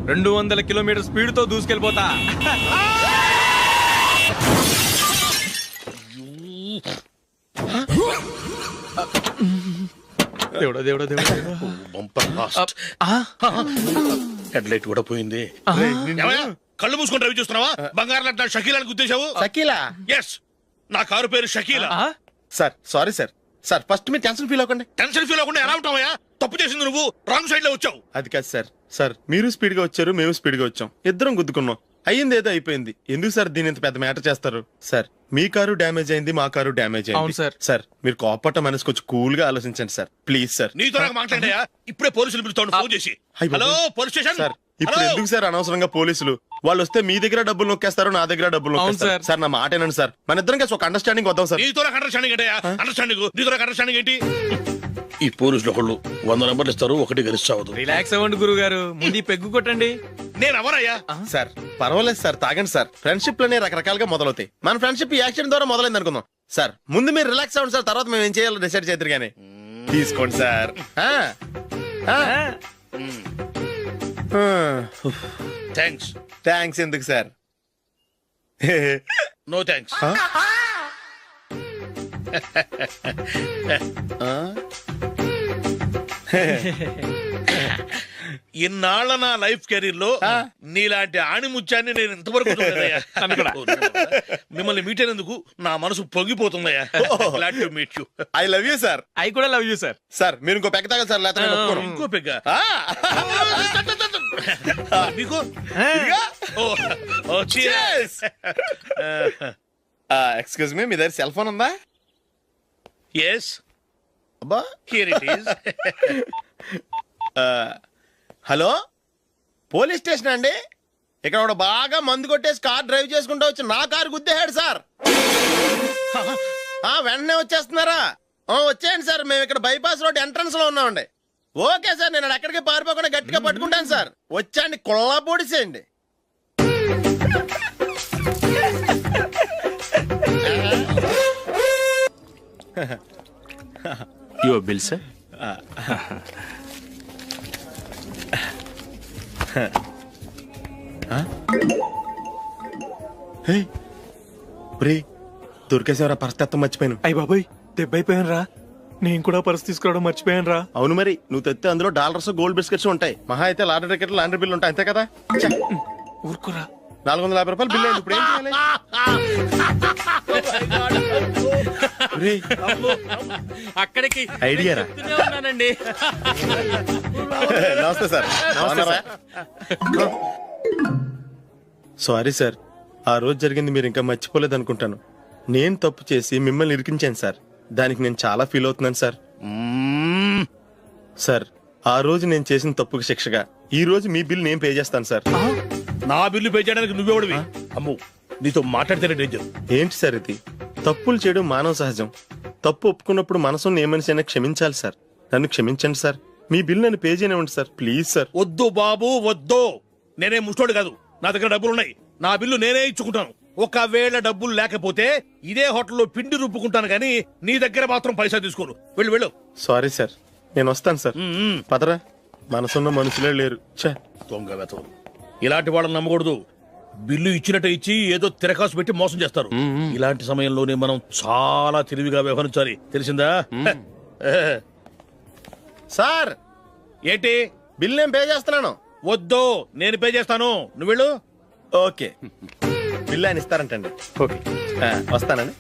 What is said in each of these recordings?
200 kilometre speed తో దూసుకెళ్ళిపోతా. దేవుడా దేవుడా దేవుడా, బంపర్ లాస్ట్. హెడ్ లైట్ కూడా పోయింది. కళ్ళు మూసుకొని రవి చూస్తున్నావా? బంగారం లాంటి షకీలాని గుర్తించావు. షకీలా? ఎస్, నా కారు పేరు Shakeela. Sir sorry sir. Sir first మీరు టెన్షన్ ఫీల్ అవ్వకండి. టెన్షన్ ఫీల్ అవ్వకుండా ఎలా ఉంటావా? తప్పు చేసింది నువ్వు, రాంగ్ సైడ్ లో వచ్చావు. అది కాదు సార్. సార్ మీరు స్పీడ్ గా వచ్చారు, మేము స్పీడ్ గా వచ్చాం, ఇద్దరం గుద్దుకున్నాం. అయ్యింది ఏదో అయిపోయింది. ఎందుకు సార్ దీని ఇంత పెద్ద మ్యాటర్ చేస్తారు? సార్ మీ కారు డ్యామేజ్ అయింది, మా కారు డ్యామేజ్ అయింది. సార్. సార్ మీరు కోపట్ట మనసు కొంచెం కూల్ గా ఆలోచించండి సార్, ప్లీజ్ సార్. నీతో నాకు మాట్లాడాయా? ఇప్పుడే పోలీసులు పిలుస్తాను, ఫోన్ చేసి. Hello police station. సార్ ఇప్పుడు ఎందుకు సార్ అనవసరంగా పోలీసులు? వాళ్ళు వస్తే మీ దగ్గర డబ్బులు నొక్కేస్తారు, నా దగ్గర డబ్బులు నొక్కేస్తారు. సార్ నా మాట ఏనండి సార్, మన ఇద్దరం కలిసి ఒక అండర్స్టాండింగ్ వద్దాం సార్. నీతో నాకు అండర్స్టాండింగ్ ఏంటయ్యా? అండర్స్టాండింగ్ నీతో నాకు అండర్స్టాండింగ్ ఏంటి? ఈ పోలీసులు ఒకళ్ళు 100 నెంబర్లు ఇస్తారు, ఒకటి గెలిచావదు. రిలాక్స్ అవ్వండి గురువు గారు, ముందు పెగ్గు కొట్టండి. నేను ఎవరయ్యా? సార్ పర్వాలేదు సార్, తాగండి సార్. ఫ్రెండ్షిప్ లోనే రకరకాలుగా మొదలవుతాయి. మన ఫ్రెండ్షిప్ ఈ యాక్సిడెంట్ ద్వారా మొదలైంది అనుకుందాం. సార్ ముందు మీరు రిలాక్స్ అవ్వండి సార్, తర్వాత మేము ఏం చేయాలో డిసైడ్ చేద్దరు గానీ. తీసుకోండి సార్. థ్యాంక్స్. థ్యాంక్స్ ఎందుకు సార్? No thanks. ఇన్నాళ్ళ నా లైఫ్ కెరీర్ లో నీలాంటి ఆణిముత్యాన్ని నేను ఇంతవరకు చూడలేదయ్యా. మిమ్మల్ని మీట్ అయినందుకు నా మనసు పొంగిపోతుందయ్యా. Glad to meet you. I love you sir. I కూడా లవ్ యూ సార్. సార్ మీరు ఇంకో పెగ్గ తాగండి సార్, లేకపోతే నేను ఒప్పుకోను. ఇంకో పెగ్గ మీకు? ఎక్స్క్యూజ్ మీ, మీ దగ్గర సెల్ ఫోన్ ఉందా? ఎస్, అబ్బా here it is. Hello, police station అండి. ఇక్కడ ఒకడు బాగా మందు కొట్టేసి కార్ డ్రైవ్ చేసుకుంటూ వచ్చి నా కారు గుద్దేశాడు సార్. వెంటనే వచ్చేస్తున్నారా? వచ్చేయండి సార్, మేము ఇక్కడ బైపాస్ రోడ్ ఎంట్రన్స్ లో ఉన్నామండి. ఓకే సార్, నేను ఎక్కడికి పారిపోకుండా గట్టిగా పట్టుకుంటాను సార్. వచ్చాండి, కుళ్ళా పొడిసేయండి. Your bill sir. దొరికేసేవరా? పరిస్థితి మర్చిపోయాను. అయ్య బాబాయ్, దెబ్బైపోయాను రా. నేను కూడా పర్స్ తీసుకురావడం మర్చిపోయాను రా. అవును మరి, నువ్వు తెస్తే అందులో డాలర్స్ గోల్డ్ బిస్కెట్స్ ఉంటాయి. మహా అయితే లాటరీ టికెట్ లాండ్రీ బిల్లు ఉంటాయి, అంతే కదా? ఊరుకురా. 450 రూపాయలు బిల్లు అయింది. ఇప్పుడు ఏం చేయాలి? అక్కడికి ఐడియా రా. ఉన్నానండి. నమస్తే సార్. సారీ సార్, ఆ రోజు జరిగింది మీరు ఇంకా మర్చిపోలేదు అనుకుంటాను. నేను తప్పు చేసి మిమ్మల్ని ఇరికించాను సార్. దానికి నేను చాలా ఫీల్ అవుతున్నాను సార్. సార్ ఆ రోజు నేను చేసిన తప్పుకి శిక్షగా ఈ రోజు మీ బిల్ నేను పే చేస్తాను సార్. నా బిల్లు పే చేయడానికి నువ్వెవడివి? అమ్ము, నీతో మాట్లాడితేనే డేంజర్. ఏంటి సార్ ఇది? తప్పులు చేయడం మానవ సహజం. తప్పు ఒప్పుకున్నప్పుడు మనసుని ఏ మనిషి అయినా క్షమించాలి సార్. నన్ను క్షమించండి సార్. మీ బిల్ నన్ను పే చేయనివ్వండి సార్, ప్లీజ్ సార్. వద్దు బాబు వద్దు. నేనే ముష్టోడు కాదు, నా దగ్గర డబ్బులు ఉన్నాయి. నా బిల్లు నేనే ఇచ్చుకుంటాను. ఒకవేళ డబ్బులు లేకపోతే ఇదే హోటల్లో పిండి రుబ్బుకుంటాను, కానీ నీ దగ్గర మాత్రం పైసా తీసుకోను. వెళ్ళు వెళ్ళు. సారీ సార్, నేను వస్తాను సార్. పదరా, మనసున్న మనుషులే లేరు. దొంగ వెతవు. ఇలాంటి వాళ్ళని నమ్మకూడదు. బిల్లు ఇచ్చినట్టు ఇచ్చి ఏదో తిరకాసు పెట్టి మోసం చేస్తారు. ఇలాంటి సమయంలోనే మనం చాలా తెలివిగా వ్యవహరించాలి, తెలిసిందా? సార్ ఏంటి? బిల్ నేను పే చేస్తున్నాను. వద్దు, నేను పే చేస్తాను, నువ్వు వెళ్ళు. ఓకే, బిల్ ఆయన ఇస్తారంటండి. ఓకే, వస్తానండి.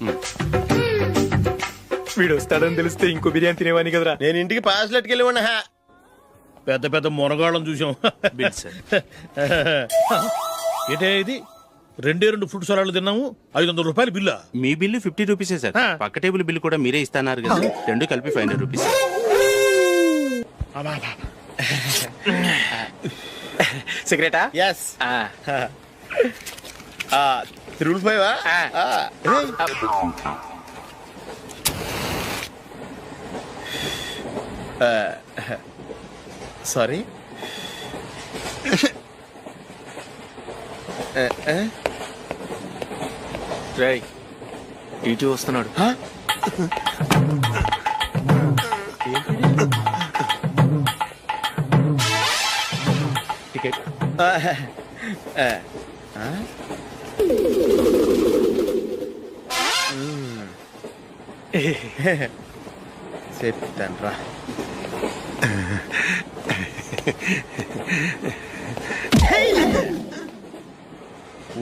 వీడు వస్తాడని తెలిస్తే ఇంకో బిర్యానీ తినేవాని కదరా. నేను ఇంటికి పాస్లెట్కి వెళ్ళి ఉన్నా. పెద్ద పెద్ద మునగాళ్ళం చూసాం. Bill sir. ఏంటే ఇది? 2 ఫ్రూట్ సలాడ్లు తిన్నాము, 500 రూపాయలు బిల్లా? మీ బిల్లు 50 రూపీసే సార్. పక్క టేబుల్ బిల్లు కూడా మీరే ఇస్తాన్నారు కదా, రెండు కలిపి 500 రూపీస్. సిగరెటా? ఎస్. 355. సారీ. రేయ్, ఇటు వస్తున్నాడు. టికెట్ చెప్తాను రా.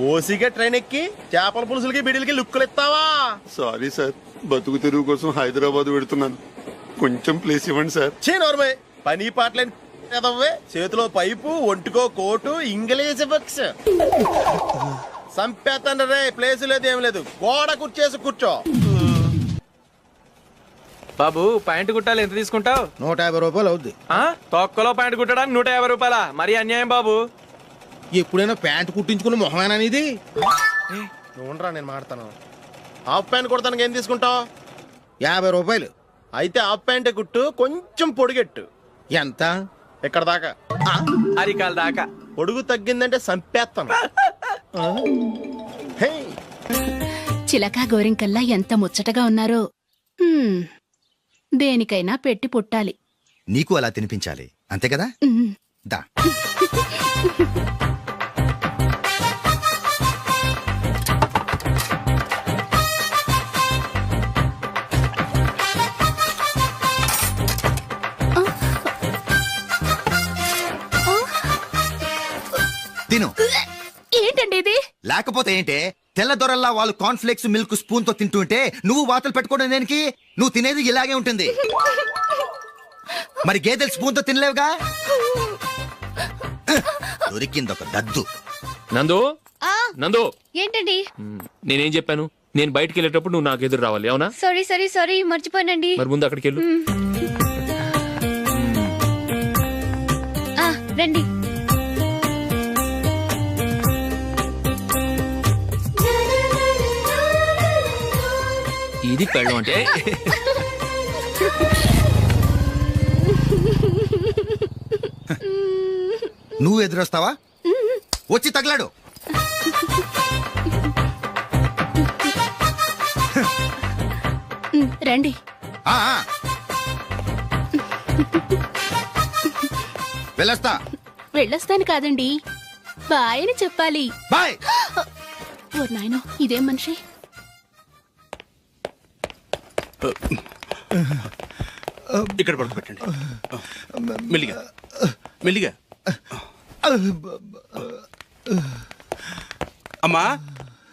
ఓసిగా ట్రైన్ ఎక్కి చేపల పులుసులకి బిడిలకి లుక్కులు ఇస్తావా? సారీ సార్, బతుకు తెరువు కోసం హైదరాబాద్ పెడుతున్నాను. కొంచెం ప్లేస్ ఇవ్వండి సార్. నోర్మే పని పాటలేని కదవ్వే. చేతిలో పైపు, ఒంటికో కోటు, ఇంగ్లీష్ బుక్స్. సంపేతండ్రి రే, ప్లేస్ లేదు ఏం లేదు. గోడ కుర్చేసి కూర్చో. బాబు ప్యాంటు కుట్టాలి, ఎంత తీసుకుంటావు? 150 రూపాయలు అవుద్ది. తొక్కలో ప్యాంటు కుట్టడానికి 150 రూపాయల? మరి అన్యాయం బాబు. ఎప్పుడైనా ప్యాంటు కుట్టించుకున్న మొహమేనా ఇది? నువ్వురా, నేను మాడతాను. హాఫ్ ప్యాంట్ కుడతానికి ఏం తీసుకుంటావు? 50 రూపాయలు. అయితే హాఫ్ ప్యాంటే కుట్టు, కొంచెం పొడిగెట్టు. ఎంత? ఇక్కడ దాకా. అరికాల దాకా. పొడుగు తగ్గిందంటే సంపేస్తాను. హే, చిలకా గోరింకల్లా ఎంత ముచ్చటగా ఉన్నారో. దేనికైనా పెట్టి పుట్టాలి. నీకు అలా తినిపించాలి, అంతే కదా? ఉమ్. దా. తిను. ఏంటండి ఇది? లేకపోతే ఏంటే, తెల్లదొరల్లా వాళ్ళు కార్న్ఫ్లేక్స్ మిల్క్ స్పూన్ తో తింటుంటే నువ్వు వాతలు పెట్టుకోవడం దేనికి? నువ్వు తినేది ఇలాగే ఉంటుంది. మరి గేదెలు స్పూన్ తో తినలేవుగా. దొరికింది ఒక దద్దు. నందు, నందు, ఏంటండి? నేనేం చెప్పాను? నేను బయటికి వెళ్ళేటప్పుడు నువ్వు నాకు ఎదురు రావాలి, అవునా? సారీ సారీ సారీ, మర్చిపోయానండి. మరి ముందు అక్కడికి వెళ్ళు. రండి. ఇది పెళ్ళం అంటే. నువ్వు ఎదురొస్తావా? వచ్చి తగలాడు. రండి. ఆ, ఆ. వెళ్ళొస్తా. వెళ్ళొస్తాను కాదండి, బాయ్ అని చెప్పాలి. బాయ్. ఓ నాయనో, ఇదేం మనిషి? ఇక్కడ పడుకోబెట్టండి. మెల్లిగా మెల్లిగా. అమ్మా,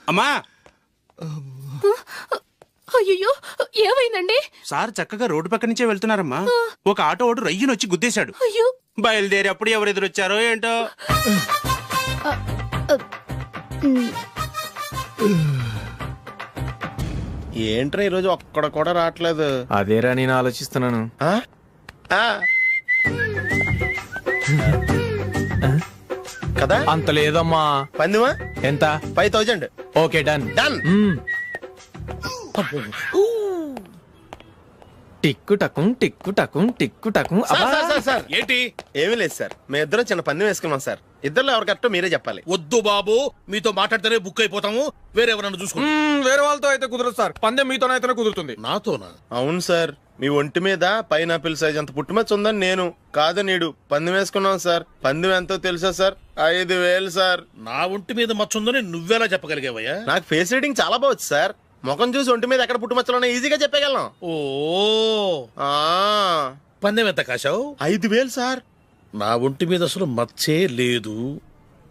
అమ్మా. అయ్యో, ఏమైందండి? సార్ చక్కగా రోడ్డు పక్క నుంచే వెళ్తున్నారమ్మా. ఒక ఆటో ఓడు రయ్యనొచ్చి గుద్దేశాడు. అయ్యో. బయలుదేరి అప్పుడు ఎవరు ఎదురొచ్చారో ఏంటో. ఏంట్రా ఈరోజు ఒక్కడ కూడా రావట్లేదు? అదేరా నేను ఆలోచిస్తున్నాను. ఆ? ఆ. కదా అంత లేదమ్మా. పందిమా ఎంత? 5000. Okay, done. డన్. టిక్కు టకుం టిక్కు టకుం టిక్కు టకుం. సార్ ఏంటి? ఏమీ లేదు సార్, మేము ఇద్దరం చిన్న పందెం వేసుకున్నాం సార్. ఇద్దరు ఎవరు కరెక్టో మీరే చెప్పాలి. వద్దు బాబు, మీతో మాట్లాడితేనే బుక్ అయిపోతాము. వేరెవరన్నా చూసుకోండి. వేరే వాళ్ళతో అయితే కుదరదు సార్, పందెం మీతోనైతేనే కుదురుతుంది. నాతోనా? అవును సార్, మీ ఒంటి మీద పైనాపిల్ సైజ్ అంత పుట్టుమచ్చ ఉందని నేను కాదు నీడు పందెం వేసుకున్నాం సార్. పందెం ఎంతో తెలుసా సార్? 5000 సార్. నా ఒంటి మీద మచ్చుందని నువ్వెలా చెప్పగలిగావయ్యా? నాకు ఫేస్ రీడింగ్ చాలా బాగుంది సార్. ముఖం చూసి ఒంటి మీద ఎక్కడ పుట్టుమచ్చలో ఈజీగా చెప్పగలను. ఓ, ఆ, పందెం ఎంత కాశావు? 5000 సార్. నా ఒంటి మీద అసలు మచ్చే లేదు.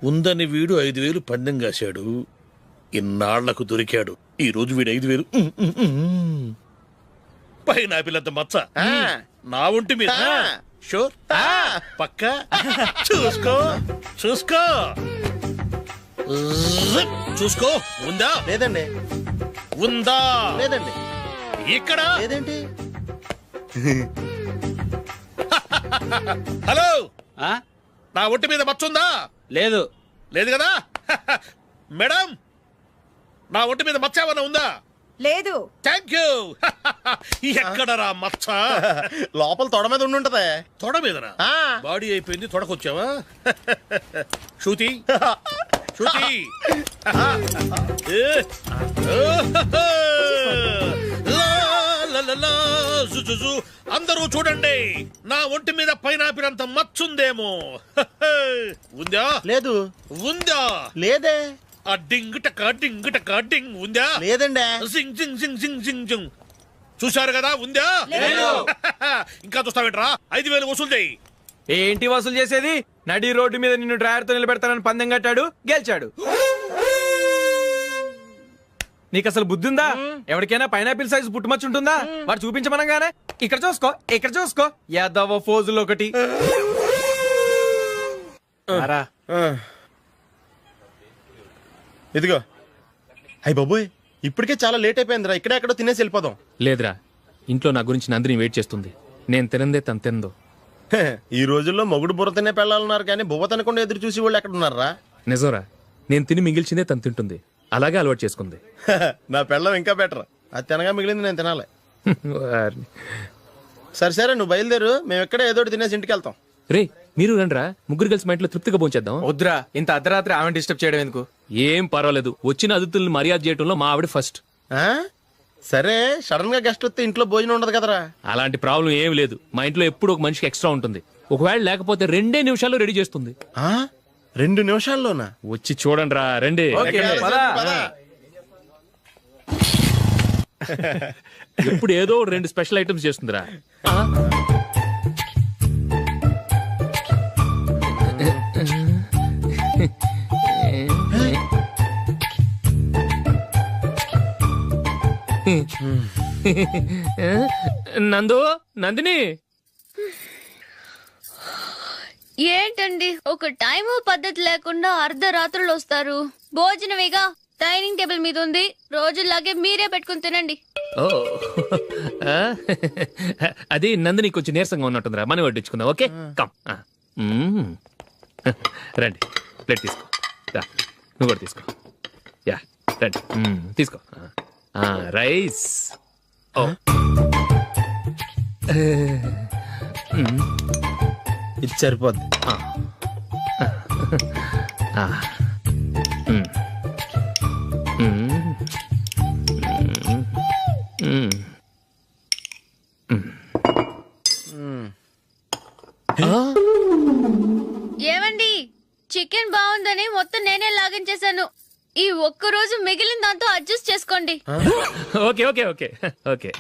ఉందని వీడు 5000 పందెం కాశాడు. ఇన్నాళ్లకు దొరికాడు. ఈ రోజు వీడు 5000. పైన పిల్లంత మచ్చ నా ఒంటి మీద. షూర్, పక్క. చూసుకో చూసుకో చూసుకో. ఉందా? లేదండి. ఉందా? లేదండి. ఇక్కడ లేదేంటి? హలో, నా ఒంటి మీద మచ్చుందా? లేదు. లేదు కదా? మేడం, నా ఒంటి మీద మచ్చ ఏమన్నా ఉందా? లేదు. Thank you. ఎక్కడరా మచ్చ? లోపల తొడ మీద ఉండుంటదే. తొడ మీదనా? ఆ. బాడీ అయిపోయింది, తొడకొచ్చావా? శృతి, శృతి. లా, లా, లా, లలలా, జుజుజు. అందరూ చూడండి, నా ఒంటి మీద పైనాపిల్ అంత మచ్చుందేమో. ఉందా? లేదు. ఉందా? లేదే. ఆ డింగ్ టక డింగ్ ఉందా? లేదండి. సింగ్ సింగ్ సింగ్ సింగ్ సింగ్ సింగ్. చూశారు కదా, ఉందా? ఇంకా చూస్తావేంట్రా? 5,000 వసూలు చేయి. ఏంటి వసూలు చేసేది? నడి రోడ్డు మీద నిన్ను డ్రైవర్ తో నిలబెడతానని పందెం కట్టాడు, గెలిచాడు. నీకు అసలు బుద్ధి ఉందా? ఎవరికైనా పైనాపిల్ సైజు పుట్టుమచ్చు ఉంటుందా? వాడు చూపించమనగానే ఇక్కడ చూసుకో యాదవ ఫోజులు ఒకటి. ఇదిగో. అయ్య బాబోయ్, ఇప్పటికే చాలా లేట్ అయిపోయిందిరా. ఇక్కడే ఎక్కడో తినేసి వెళ్ళిపోదాం. లేదురా, ఇంట్లో నా గురించి నందిని వెయిట్ చేస్తుంది. నేను తినందే తను తిందో. ఈ రోజుల్లో మొగుడు బుర్ర తినే పెళ్ళాలన్నారు కానీ బువ్వ తినకుండా ఎదురు చూసి వాళ్ళు ఎక్కడ ఉన్నారా? నిజంరా, నేను తిని మిగిల్చిందే తను తింటుంది. అలాగే అలవాటు చేసుకుంది. నా పెళ్ళం ఇంకా బెటర్. అది తినగా మిగిలింది నేను తినాలి. వారిని. సరే నువ్వు బయలుదేరు, మేము ఎక్కడ ఏదో ఒకటి తినేసి ఇంటికి వెళ్తాం. రే, మీరు రండిరా, ముగ్గురు కలిసి మా ఇంట్లో తృప్తిగా పోంచేద్దాం. వద్దురా, ఇంత అర్ధరాత్రి ఆమె డిస్టర్బ్ చేయడం ఎందుకు? ఏం పర్వాలేదు, వచ్చిన అతిథుల్ని మర్యాద చేయడంలో మా ఆవిడ ఫస్ట్. ఆ? సరే, సడన్ గా గెస్ట్ వస్తే ఇంట్లో భోజనం ఉండదు కదరా? అలాంటి ప్రాబ్లం ఏం లేదు. మా ఇంట్లో ఎప్పుడు ఒక మనిషికి ఎక్స్ట్రా ఉంటుంది. ఒకవేళ లేకపోతే 2 నిమిషాల్లో రెడీ చేస్తుంది. 2 నిమిషాల్లోనా? వచ్చి చూడండి రా, రండి. ఎప్పుడు ఏదో 2 స్పెషల్ ఐటమ్స్ చేస్తుందిరా. నందిని ఏంటండి ఒక టైము పద్ధతి లేకుండా అర్ధరాత్రులు వస్తారు? భోజనమేగా డైనింగ్ టేబుల్ మీద ఉంది, రోజుల్లాగే మీరే పెట్టుకుని తినండి. ఓ అది నందిని కొంచెం నీరసంగా ఉన్నట్టుందిరా, మనం వడ్డించుకుందాం. Okay, come. రండి, ప్లేట్ తీసుకో. రా, నువ్వు కూడా తీసుకో. యా, రండి, తీసుకో. రైస్. ఓ ఇది సరిపోద్ది. ఏమండి, చికెన్ బాగుందని మొత్తం నేనే లాగించేశాను. ఈ ఒక్క రోజు మిగిలిన దాంతో అడ్జస్ట్ చేసుకోండి. ఓకే ఓకే ఓకే ఓకే,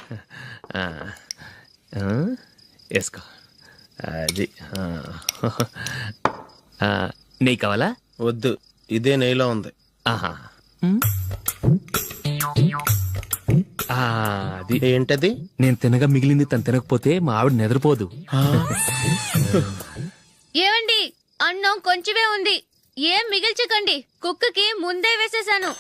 వేసుకో. అది నెయ్యి కావాలా? వద్దు, ఇదే నెయ్యిలో ఉంది. ఆహా, అది ఏంటది? నేను తినగా మిగిలింది తను తినకపోతే మా ఆవిడ నిద్రపోదు. ఏమండి, అన్నం కొంచెమే ఉంది, ఏం మిగిల్చకండి. కుక్కకి ముందే వేసేసాను.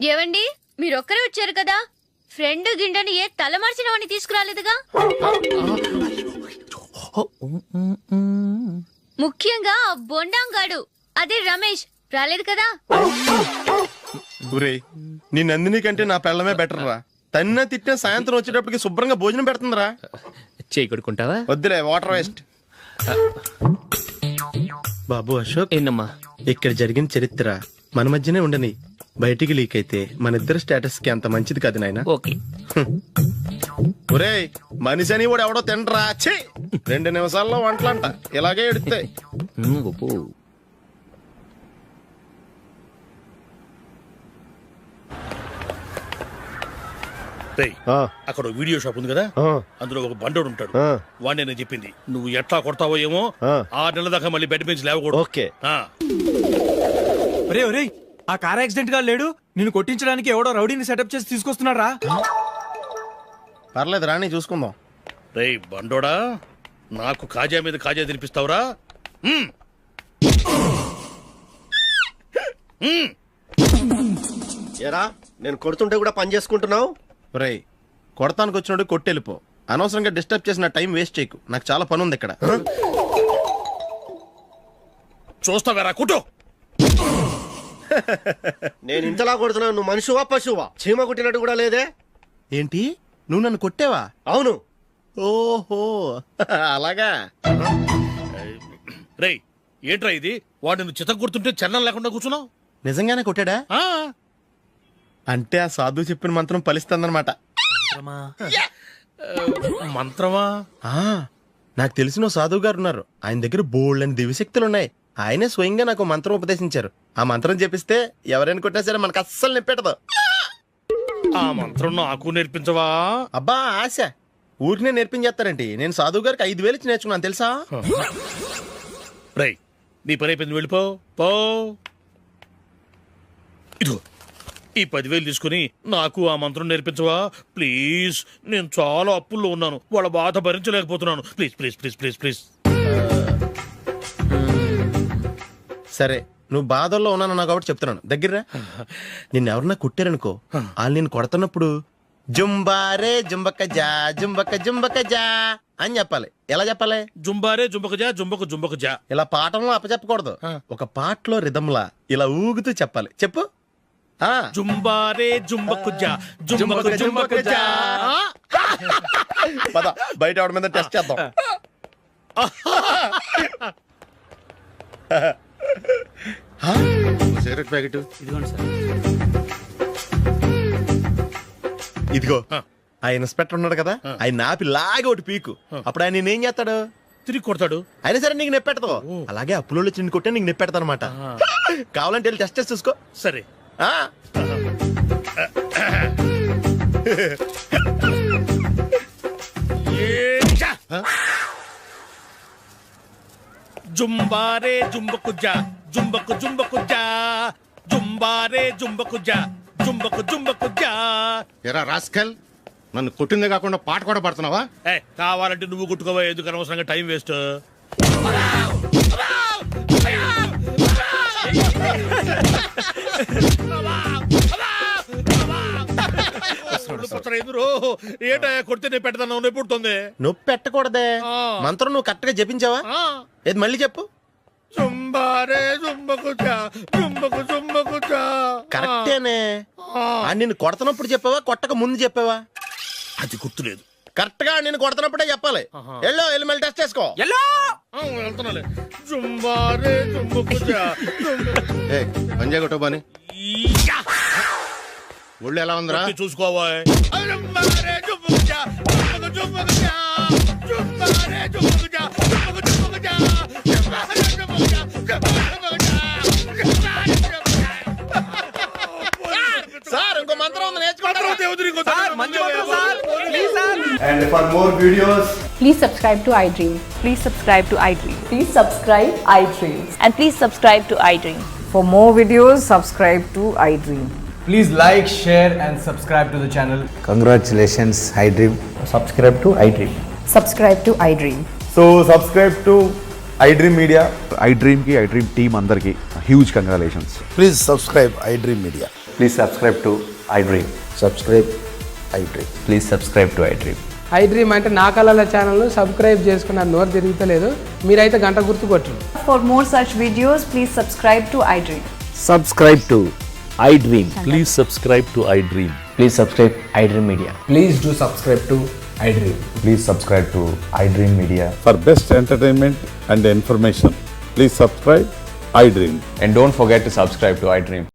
ఏవండి, మీరొక్కరే వచ్చారు కదా, ఫ్రెండ్ గిండెని ఏ తలమార్చిన వాడిని తీసుకురాలేదుగా? ముఖ్యంగా బొండాంగాడు, అదే రమేష్ రాలేదు కదా? ఊరే, నీ నందిని కంటే నా పెళ్ళమే బెటర్ రా. తన్న తిట్టిన సాయంత్రం వచ్చేటప్పటికి శుభ్రంగా భోజనం పెడుతుందిరా. చేయి కొడుకుంటావా? వద్దులే, వాటర్ వేస్ట్. బాబు అశోక్, ఏంటమ్మా? ఇక్కడ జరిగిన చరిత్ర మన మధ్యనే ఉండని, బయటికి లీక్ అయితే మన ఇద్దరు స్టేటస్ కి అంత మంచిది కాదు నాయన. ఓకే. ఒరే, మనిషి అని కూడా ఎవడో తినరా. 2 నిమిషాల్లో వంటలంట, ఇలాగే ఎడితే. అక్కడ వీడియో షాప్ ఉంది కదా, అందులో ఒక బండోడు ఉంటాడు. వాడిని నేను చెప్పింది, నువ్వు ఎట్లా కొడతావో ఏమో, 6 నెలల దాకా మళ్ళీ బెడ్ నుంచి లేవకూడదు. ఓకే. ఒరే ఒరే, ఆ కార్ యాక్సిడెంట్ గా లేడు, నిన్ను కొట్టించడానికి ఎవడో రౌడీని సెటప్ చేసి తీసుకొస్తున్నాడు రా. పర్లేదు రాని, చూసుకుందాం. రేయ్ బండోడా, నాకు కాజా మీద కాజా తినిపిస్తావురా? ఏరా, నేను కొడుతుంటే కూడా పని చేసుకుంటున్నావు? రేయ్, కొడతానికి వచ్చినోడు కొట్టెళ్ళిపో. అనవసరంగా డిస్టర్బ్ చేసిన టైం వేస్ట్ చేయకు, నాకు చాలా పని ఉంది ఇక్కడ. చూస్తావేరా, కుట్టు. నేను ఇంతలా కొడుతున్నావు, నువ్వు మనుషువా పశువా? చీమ కుట్టినట్టు కూడా లేదే. ఏంటి, నువ్వు నన్ను కొట్టేవా? అవును. ఓహో, అలాగా. రేయ్, ఏంట్రా ఇది? వాడు నువ్వు చిత్త కొడుతుంటే చలనం లేకుండా కూర్చున్నావు. నిజంగానే కొట్టాడా? అంటే ఆ సాధువు చెప్పిన మంత్రం ఫలిస్తుందన్నమాట. మంత్రమా? నాకు తెలిసిన ఓ సాధువు గారు ఉన్నారు. ఆయన దగ్గర బోల్డ్ అని దివ్యశక్తులు ఉన్నాయి. ఆయనే స్వయంగా నాకు మంత్రం ఉపదేశించారు. ఆ మంత్రం చెప్పిస్తే ఎవరైనా కొట్టినా సరే మనకు అస్సలు నిప్పెట్టదు. ఆ మంత్రం నాకు నేర్పించవా? అబ్బా ఆశ, ఊరినే నేర్పించేస్తారండి. నేను సాధువు గారికి 5,000 ఇచ్చి నేర్చుకున్నాను తెలుసా. రై, నీ పని అయిపోయింది, వెళ్ళిపో పో. ఇదిగో ఈ 10,000 తీసుకుని నాకు ఆ మంత్రం నేర్పించవా ప్లీజ్? నేను చాలా అప్పుల్లో ఉన్నాను, వాళ్ళ బాధ భరించలేకపోతున్నాను. Please please please please please. సరే, నువ్వు బాధల్లో ఉన్నాను నాకు కాబట్టి చెప్తున్నాను. దగ్గర నిన్ను ఎవరన్నా కుట్టారనుకో, వాళ్ళు నేను కొడుతున్నప్పుడు జుంబారే జుంబక జా జుంబక జుంబక జా అని చెప్పాలి. ఎలా చెప్పాలి? జుంబారే జుంబకు జా జుంబకు జుంబకు జా. ఇలా పాఠంలో అప్పచెప్పకూడదు. ఒక పాటలో రిధంలా ఇలా ఊగుతూ చెప్పాలి. చెప్పు. జుంబారే జుంబకు జా జుంబకు జుంబకు జా. పద బయట ఆవిడ మీద టెస్ట్ చేద్దాం. సిగరెట్ ప్యాకెట్ ఇదిగో. ఆ ఇన్స్పెక్టర్ ఉన్నాడు కదా, ఆయన ఆపి లాగే ఒకటి పీకు. అప్పుడు ఆయన నేనేం చేస్తాడు? తిరిగి కొడతాడు. అయినా సరే నీకు నెప్పెడతావు. అలాగే అప్పులో చిన్న కొట్టే నీకు నెప్పెడతా అనమాట. కావాలంటే వెళ్ళి టెస్ట్ చేసి చూసుకో. సరే. జుంబారే జుంబకు జా జుంబకు జుంబకు జా జుంబారే జుంబకు జా జుంబకు జుంబకు జా. ఎరా రాస్కల్, నన్ను కొట్టిందే కాకుండా పాట కూడా పడుతున్నావా? కావాలంటే నువ్వు కుట్టుకోవా, ఎందుకు అనవసరంగా టైం వేస్ట్. ఏంటో కొడితే నేను పెడతాను, నొప్పి పుడుతుంది. నొప్పి పెట్టకూడదే. మంత్రం నువ్వు కరెక్ట్ గా జపించావా? ఏది మళ్ళీ చెప్పు. జుంబారే జుంబకు జా జుంబకు జుంబకు జా. కరెక్టేనే. నిన్ను కొడుతున్నప్పుడు చెప్పావా, కొట్టక ముందు చెప్పావా? అది గుర్తులేదు. కరెక్ట్ గా నేను కొడుతున్నప్పుడే చెప్పాలి. ఎల్లో వెళ్ళి మళ్ళీ టెస్ట్ చేసుకో. వెళ్తున్నాలే. జుంబారే జుంబకు జా. పంజా కొట్టు బాని. ఒళ్ళు ఎలా ఉందిరా? చూసుకోవా. జుంబారే జుంబకు జా జుంబకు జుంబకు జా జుంబారే జుంబకు జా జుంబకు జుంబకు జా జుంబారే జుంబకు జా జుంబకు జుంబకు జా. సార్ ఇంకో మంత్రం ఉంది, నేర్చుకోండి. And for more videos, Please subscribe to iDream. Please subscribe to iDream. Please subscribe iDream. And please subscribe to iDream. For more videos, subscribe to iDream. Please like, share and subscribe to the channel. congratulations, iDream. Subscribe to iDream. Subscribe to iDream. So subscribe to iDream Media. iDream ki iDream team andarki huge congratulations. Please subscribe iDream Media. Please subscribe to iDream. Subscribe iDream. Please subscribe to iDream. iDream అంటే నా కళల channel subscribe చేసుకున్న నోరు తిరుగుతలేదు. మీరైతే గంట గుర్తు కొట్టండి. For more such videos, please subscribe to iDream. Subscribe to iDream. Please subscribe to iDream. Please subscribe iDream Media. Please do subscribe to iDream. Please subscribe to iDream Media. For best entertainment and information, please subscribe iDream. And don't forget to subscribe to iDream.